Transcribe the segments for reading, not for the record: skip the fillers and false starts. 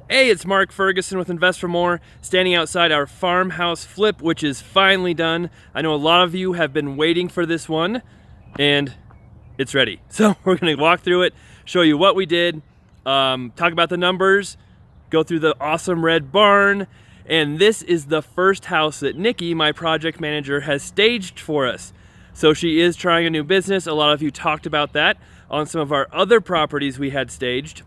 Hey, it's Mark Ferguson with Invest for More, standing outside our farmhouse flip, which is finally done. I know a lot of you have been waiting for this one, and it's ready. So we're gonna walk through it, show you what we did, talk about the numbers, go through the awesome red barn, and this is the first house that Nikki, my project manager, has staged for us. So she is trying a new business. A lot of you talked about that on some of our other properties we had staged,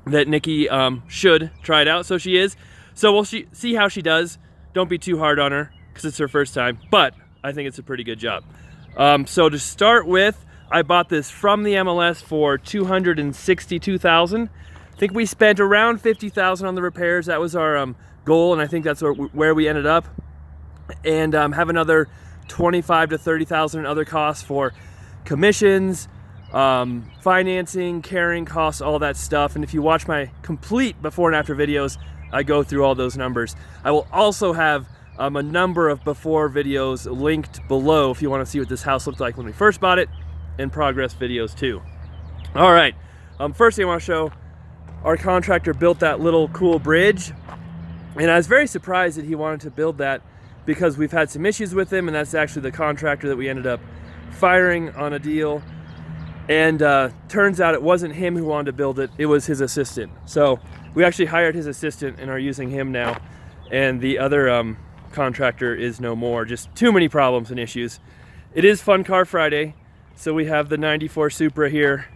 that Nikki should try it out, so she is. So we'll see how she does. Don't be too hard on her, because it's her first time, but I think it's a pretty good job. So to start with, I bought this from the MLS for $262,000. I think we spent around $50,000 on the repairs. That was our goal, and I think that's where we ended up. And have another $25,000 to $30,000 in other costs for commissions, financing, carrying costs, all that stuff. And if you watch my complete before and after videos, I go through all those numbers. I will also have a number of before videos linked below if you want to see what this house looked like when we first bought it, and progress videos too. All right, first thing I want to show, our contractor built that little cool bridge, and I was very surprised that he wanted to build that, because we've had some issues with him, and that's actually the contractor that we ended up firing on a deal. And turns out it wasn't him who wanted to build it, it was his assistant. So we actually hired his assistant and are using him now. And the other contractor is no more, just too many problems and issues. It is Fun Car Friday, so we have the 94 Supra here,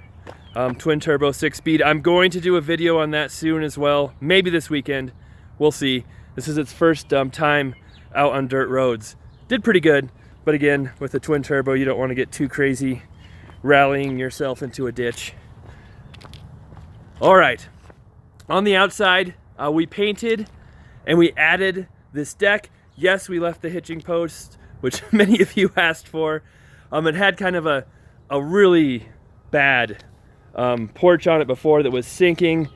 twin turbo 6-speed. I'm going to do a video on that soon as well, maybe this weekend, we'll see. This is its first time out on dirt roads. Did pretty good, but again, with a twin turbo, you don't want to get too crazy rallying yourself into a ditch. All right, on the outside, we painted and we added this deck. Yes, we left the hitching post, which many of you asked for. It had kind of a really bad porch on it before that was sinking.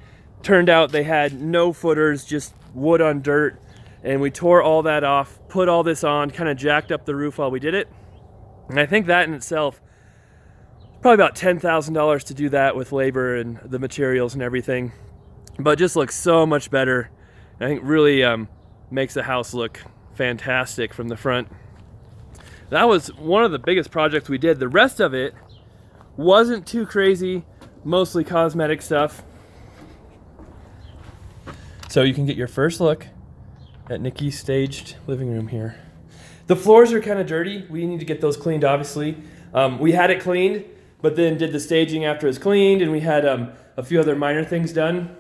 Turned out they had no footers, just wood on dirt. And we tore all that off, put all this on, kind of jacked up the roof while we did it. And I think that in itself, probably about $10,000 to do that with labor and the materials and everything. But it just looks so much better. I think really makes the house look fantastic from the front. That was one of the biggest projects we did. The rest of it wasn't too crazy, mostly cosmetic stuff. So you can get your first look at Nikki's staged living room here. The floors are kind of dirty. We need to get those cleaned, obviously. We had it cleaned, but then did the staging after it was cleaned, and we had a few other minor things done.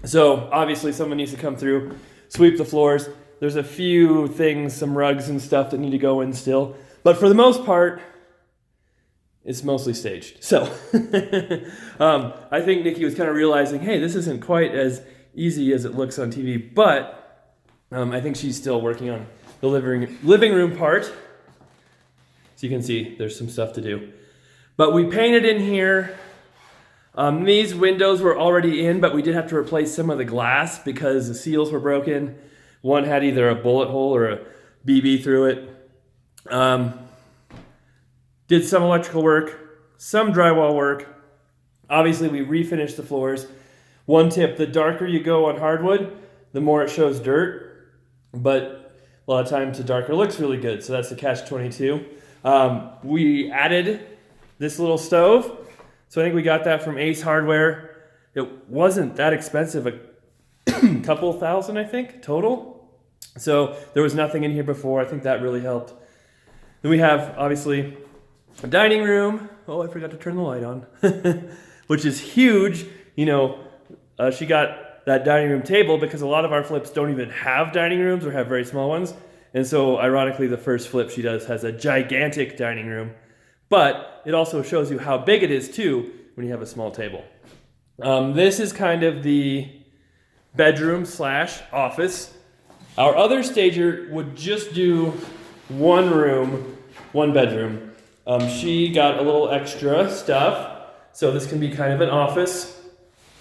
So obviously someone needs to come through, sweep the floors. There's a few things, some rugs and stuff that need to go in still. But for the most part, it's mostly staged. So I think Nikki was kind of realizing, hey, this isn't quite as easy as it looks on TV, but I think she's still working on the living room part. So you can see there's some stuff to do. But we painted in here. These windows were already in, but we did have to replace some of the glass because the seals were broken. One had either a bullet hole or a BB through it. Did some electrical work, some drywall work. Obviously, we refinished the floors. One tip, the darker you go on hardwood, the more it shows dirt. But a lot of times the darker looks really good, so that's the catch-22. We added this little stove. So I think we got that from Ace Hardware. It wasn't that expensive, a couple thousand, I think, total. So there was nothing in here before. I think that really helped. Then we have, obviously, a dining room. Oh, I forgot to turn the light on, which is huge. You know, she got that dining room table because a lot of our flips don't even have dining rooms or have very small ones. And so, ironically, the first flip she does has a gigantic dining room. But it also shows you how big it is, too, when you have a small table. This is kind of the bedroom/office. Our other stager would just do one room, one bedroom. She got a little extra stuff, so this can be kind of an office.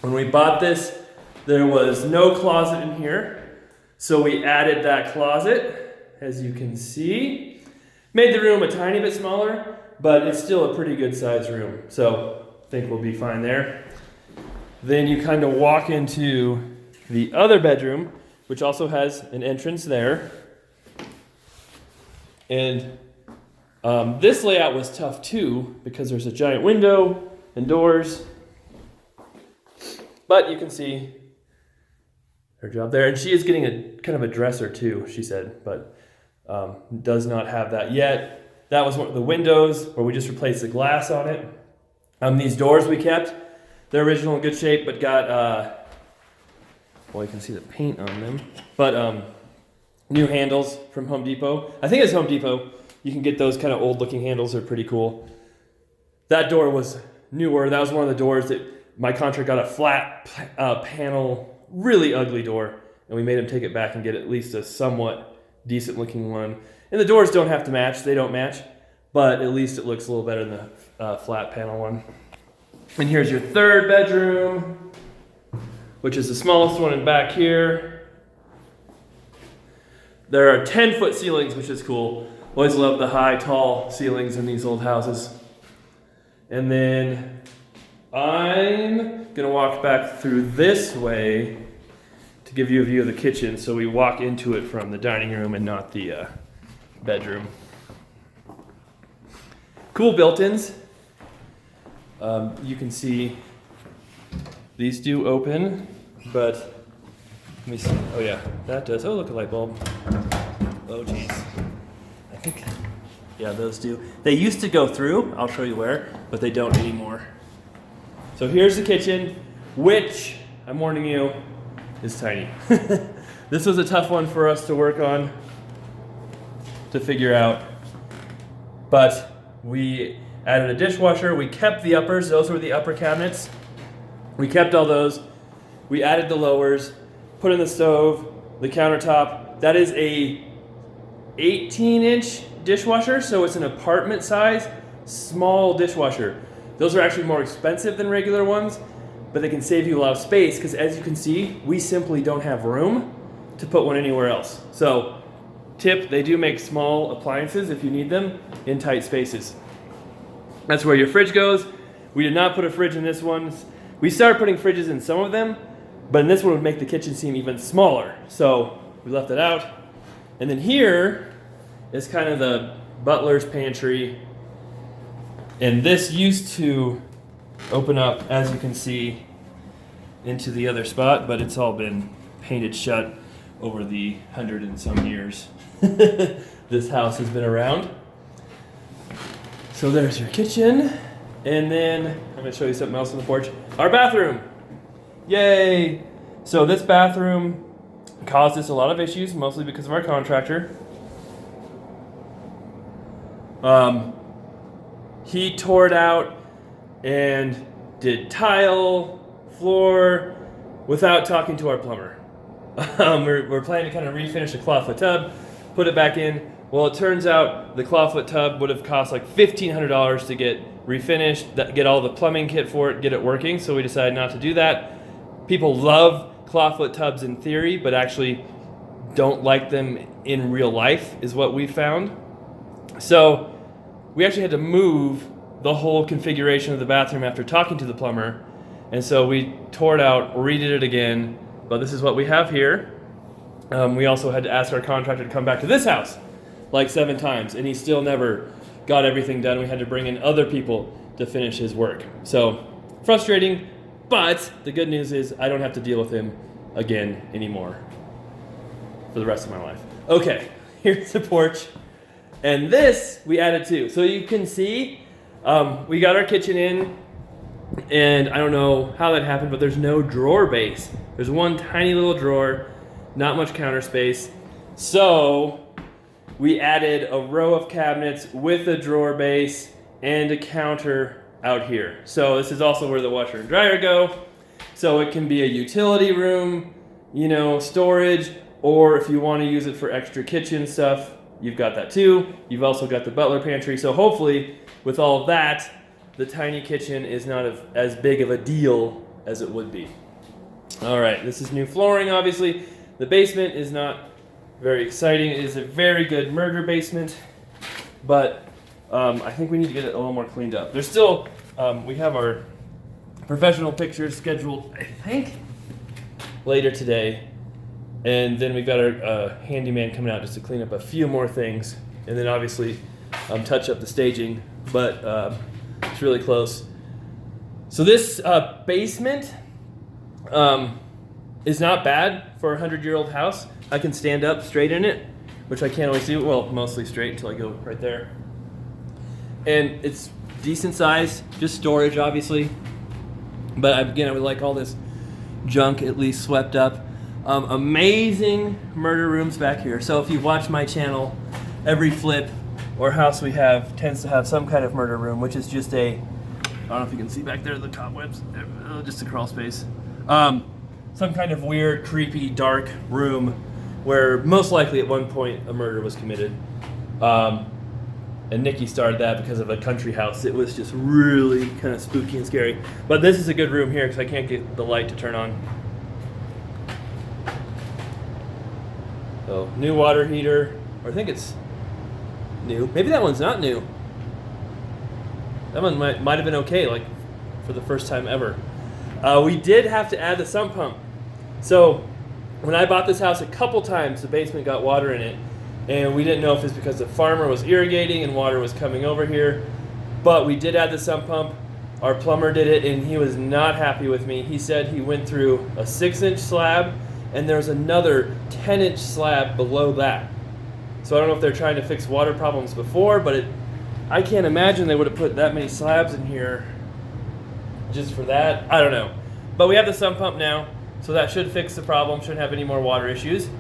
When we bought this, there was no closet in here, so we added that closet, as you can see. Made the room a tiny bit smaller, but it's still a pretty good sized room, so I think we'll be fine there. Then you kind of walk into the other bedroom, which also has an entrance there. And this layout was tough too, because there's a giant window and doors. But you can see her job there. And she is getting a kind of a dresser too, she said, but does not have that yet. That was one of the windows where we just replaced the glass on it. These doors we kept. They're original in good shape, but got, well, you can see the paint on them. But new handles from Home Depot. I think it's Home Depot. You can get those kind of old looking handles. They're pretty cool. That door was newer. That was one of the doors that my contractor got a flat panel, really ugly door. And we made him take it back and get at least a somewhat decent looking one. And the doors don't have to match. They don't match. But at least it looks a little better than the flat panel one. And here's your third bedroom, which is the smallest one in back here. There are 10-foot ceilings, which is cool. Always love the high, tall ceilings in these old houses. And then I'm gonna walk back through this way to give you a view of the kitchen, so we walk into it from the dining room and not the bedroom. Cool built-ins. You can see these do open, but let me see. Oh yeah, that does. Oh, look, a light bulb. Oh geez. I think, yeah, those do. They used to go through, I'll show you where, but they don't anymore. So here's the kitchen, which, I'm warning you, is tiny. This was a tough one for us to work on, to figure out. But we added a dishwasher. We kept the uppers. Those were the upper cabinets. We kept all those. We added the lowers, put in the stove, the countertop. That is a 18-inch dishwasher, so it's an apartment size, small dishwasher. Those are actually more expensive than regular ones, but they can save you a lot of space because, as you can see, we simply don't have room to put one anywhere else. So, tip, they do make small appliances if you need them in tight spaces. That's where your fridge goes. We did not put a fridge in this one. We started putting fridges in some of them, but in this one would make the kitchen seem even smaller. So we left it out. And then here is kind of the butler's pantry. And this used to open up, as you can see, into the other spot, but it's all been painted shut over the 100 and some years this house has been around. So there's your kitchen, and then I'm going to show you something else on the porch. Our bathroom! Yay! So this bathroom caused us a lot of issues, mostly because of our contractor. He tore it out and did tile, floor, without talking to our plumber. We're planning to kind of refinish the clawfoot tub, put it back in. Well, it turns out the clawfoot tub would have cost like $1,500 to get refinished, get all the plumbing kit for it, get it working, so we decided not to do that. People love clawfoot tubs in theory, but actually don't like them in real life, is what we found. So we actually had to move the whole configuration of the bathroom after talking to the plumber, and so we tore it out, redid it again, but this is what we have here. We also had to ask our contractor to come back to this house like 7 times, and he still never got everything done. We had to bring in other people to finish his work. So frustrating, but the good news is I don't have to deal with him again anymore for the rest of my life. Okay, here's the porch. And this we added too. So you can see we got our kitchen in, and I don't know how that happened, but there's no drawer base. There's one tiny little drawer, not much counter space. So we added a row of cabinets with a drawer base and a counter out here. So this is also where the washer and dryer go. So it can be a utility room, you know, storage, or if you want to use it for extra kitchen stuff, you've got that too. You've also got the butler pantry. So hopefully with all of that, the tiny kitchen is not as big of a deal as it would be. All right, this is new flooring, obviously. The basement is not very exciting. It is a very good murder basement, but I think we need to get it a little more cleaned up. There's still, we have our professional pictures scheduled, I think, later today. And then we've got our handyman coming out just to clean up a few more things. And then obviously touch up the staging, but it's really close. So this basement is not bad for a 100-year-old house. I can stand up straight in it, which I can't always do. Well, mostly straight until I go right there. And it's decent size, just storage obviously. But again, I would like all this junk at least swept up. Amazing murder rooms back here. So if you watch my channel, every flip or house we have tends to have some kind of murder room, which is just I don't know if you can see back there the cobwebs, just a crawl space. Some kind of weird, creepy, dark room where most likely at one point a murder was committed. And Nikki started that because of a country house. It was just really kind of spooky and scary. But this is a good room here because I can't get the light to turn on. So, new water heater, or I think it's new. Maybe that one's not new. That one might have been okay, like for the first time ever. We did have to add the sump pump. So when I bought this house, a couple times the basement got water in it, and we didn't know if it's because the farmer was irrigating and water was coming over here. But we did add the sump pump. Our plumber did it, and he was not happy with me. He said he went through a 6-inch slab, and there's another 10-inch slab below that. So I don't know if they're trying to fix water problems before, but I can't imagine they would have put that many slabs in here just for that. I don't know. But we have the sump pump now, so that should fix the problem, shouldn't have any more water issues.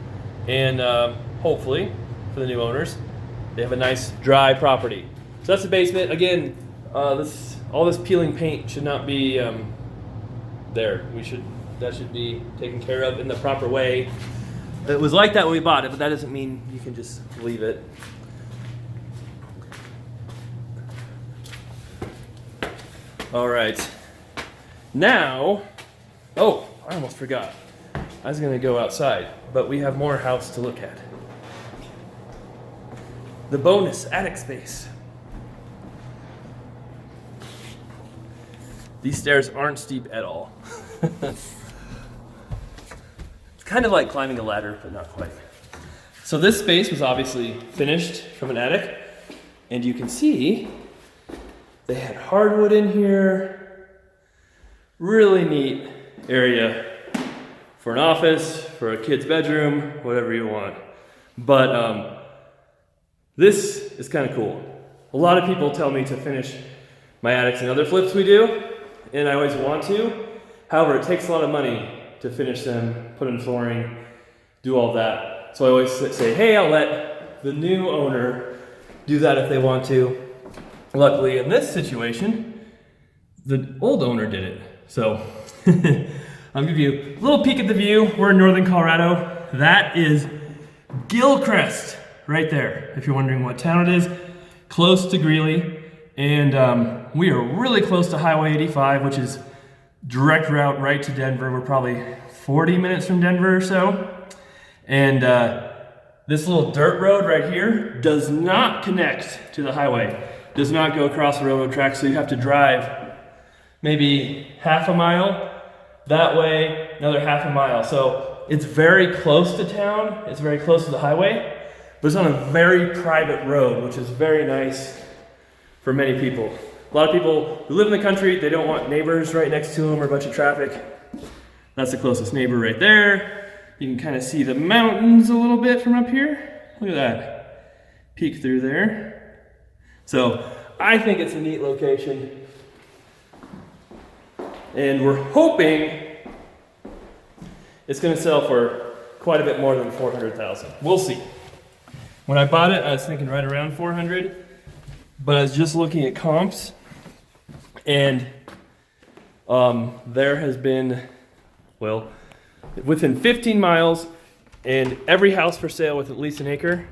And hopefully, for the new owners, they have a nice dry property. So that's the basement. Again, all this peeling paint should not be there. That should be taken care of in the proper way. It was like that when we bought it, but that doesn't mean you can just leave it. All right. Now, oh, I almost forgot. I was gonna go outside, but we have more house to look at. The bonus attic space. These stairs aren't steep at all. It's kind of like climbing a ladder, but not quite. So this space was obviously finished from an attic, and you can see they had hardwood in here. Really neat area for an office, for a kid's bedroom, whatever you want. But this is kind of cool. A lot of people tell me to finish my attics and other flips we do, and I always want to. However, it takes a lot of money to finish them, put in flooring, do all that. So I always say, hey, I'll let the new owner do that if they want to. Luckily, in this situation, the old owner did it. So I'll give you a little peek at the view. We're in northern Colorado. That is Gilchrist right there, if you're wondering what town it is. Close to Greeley. And we are really close to Highway 85, which is direct route right to Denver. We're probably 40 minutes from Denver or so. And this little dirt road right here does not connect to the highway. Does not go across the railroad tracks, so you have to drive maybe half a mile that way, another half a mile. So it's very close to town, it's very close to the highway, but it's on a very private road, which is very nice for many people. A lot of people who live in the country, they don't want neighbors right next to them or a bunch of traffic. That's the closest neighbor right there. You can kind of see the mountains a little bit from up here. Look at that. Peek through there. So I think it's a neat location. And we're hoping it's going to sell for quite a bit more than $400,000. We'll see. When I bought it, I was thinking right around 400, but I was just looking at comps, and there has been, well, within 15 miles and every house for sale with at least an acre,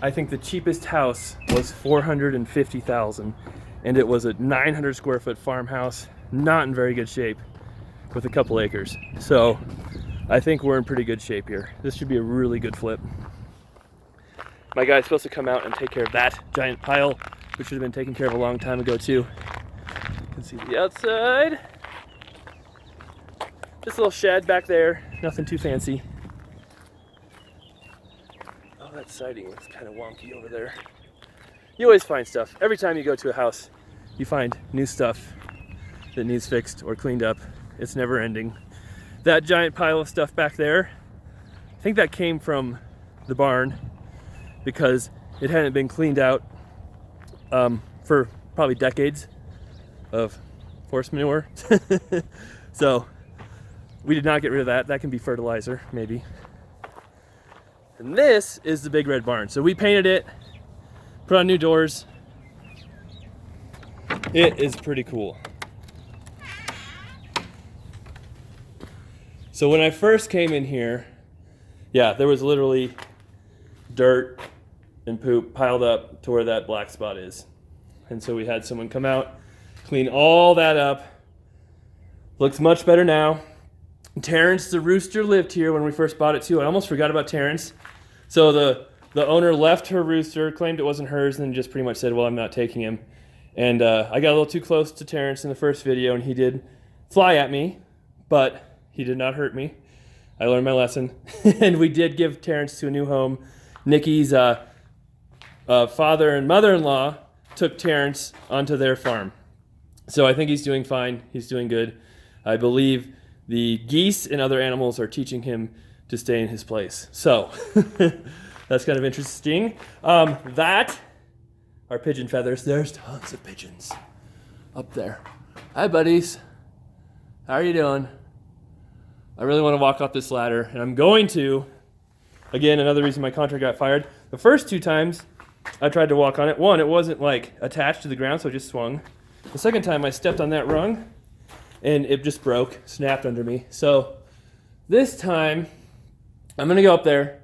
I think the cheapest house was $450,000, and it was a 900 square foot farmhouse, not in very good shape, with a couple acres. So I think we're in pretty good shape here. This should be a really good flip. My guy's supposed to come out and take care of that giant pile, which should have been taken care of a long time ago too. You can see the outside. This little shed back there, nothing too fancy. Oh, that siding looks kind of wonky over there. You always find stuff. Every time you go to a house, you find new stuff that needs fixed or cleaned up. It's never ending. That giant pile of stuff back there, I think that came from the barn because it hadn't been cleaned out for probably decades of horse manure. So we did not get rid of that. That can be fertilizer, maybe. And this is the big red barn. So we painted it, put on new doors. It is pretty cool. So when I first came in here, yeah, there was literally dirt and poop piled up to where that black spot is. And so we had someone come out, clean all that up. Looks much better now. Terrence the rooster lived here when we first bought it too. I almost forgot about Terrence. So the owner left her rooster, claimed it wasn't hers, and then just pretty much said, well, I'm not taking him. And I got a little too close to Terrence in the first video, and he did fly at me, but he did not hurt me. I learned my lesson. And we did give Terrence to a new home. Nikki's father and mother-in-law took Terrence onto their farm. So I think he's doing fine. He's doing good. I believe the geese and other animals are teaching him to stay in his place. So that's kind of interesting. That are pigeon feathers. There's tons of pigeons up there. Hi, buddies. How are you doing? I really want to walk up this ladder, and I'm going to. Again, another reason my contractor got fired. The first 2 times I tried to walk on it, one, it wasn't like attached to the ground, so it just swung. The second time I stepped on that rung, and it just broke, snapped under me. So this time, I'm going to go up there,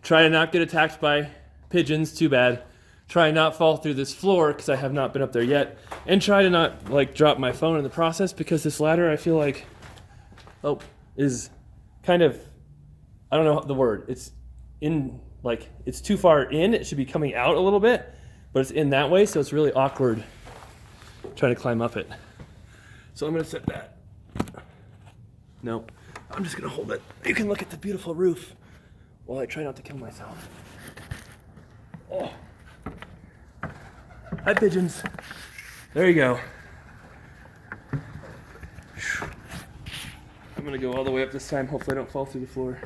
try to not get attacked by pigeons too bad, try and not fall through this floor, because I have not been up there yet, and try to not like drop my phone in the process, because this ladder, I feel like, is kind of, I don't know the word, it's in, like, it's too far in, it should be coming out a little bit, but it's in that way, so it's really awkward trying to climb up it. So I'm going to set that. No, I'm just going to hold it. You can look at the beautiful roof while I try not to kill myself. Oh. Hi, pigeons. There you go. I'm going to go all the way up this time. Hopefully I don't fall through the floor.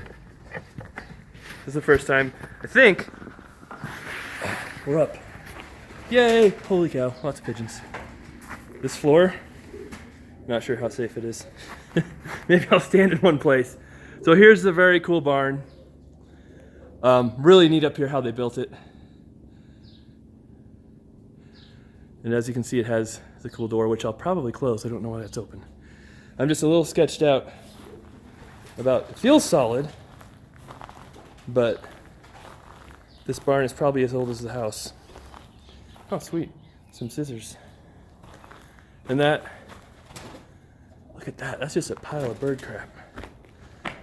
This is the first time, I think, we're up. Yay! Holy cow, lots of pigeons. This floor, not sure how safe it is. Maybe I'll stand in one place. So here's the very cool barn. Really neat up here how they built it. And as you can see, it has the cool door, which I'll probably close. I don't know why that's open. I'm just a little sketched out about, it feels solid, but this barn is probably as old as the house. Oh, sweet. Some scissors. And that, look at that. That's just a pile of bird crap.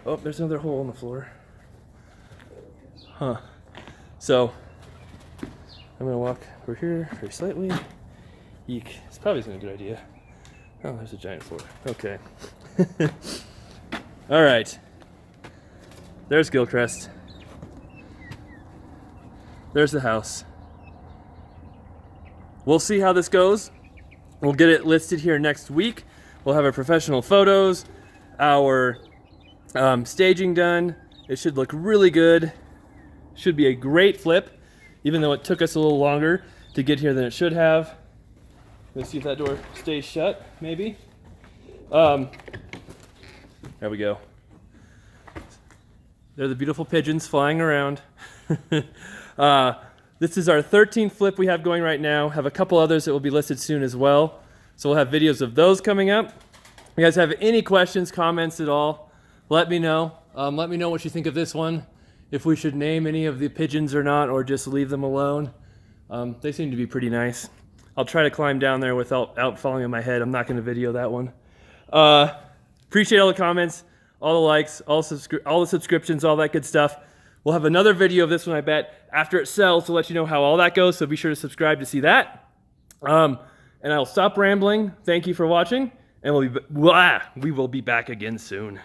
Oh, there's another hole in the floor. Huh. So, I'm going to walk over here very slightly. Eek. This probably isn't a good idea. Oh, there's a giant floor. Okay. All right. There's Gilchrist. There's the house. We'll see how this goes. We'll get it listed here next week. We'll have our professional photos, our staging done. It should look really good. Should be a great flip, even though it took us a little longer to get here than it should have. Let's see if that door stays shut, maybe. There we go. They're the beautiful pigeons flying around. This is our 13th flip we have going right now. Have a couple others that will be listed soon as well. So we'll have videos of those coming up. If you guys have any questions, comments at all, let me know. Let me know what you think of this one. If we should name any of the pigeons or not, or just leave them alone. They seem to be pretty nice. I'll try to climb down there without falling on my head. I'm not going to video that one. Appreciate all the comments, all the likes, all the subscriptions, all that good stuff. We'll have another video of this one, I bet, after it sells to let you know how all that goes, so be sure to subscribe to see that. And I'll stop rambling. Thank you for watching, And we will be back again soon.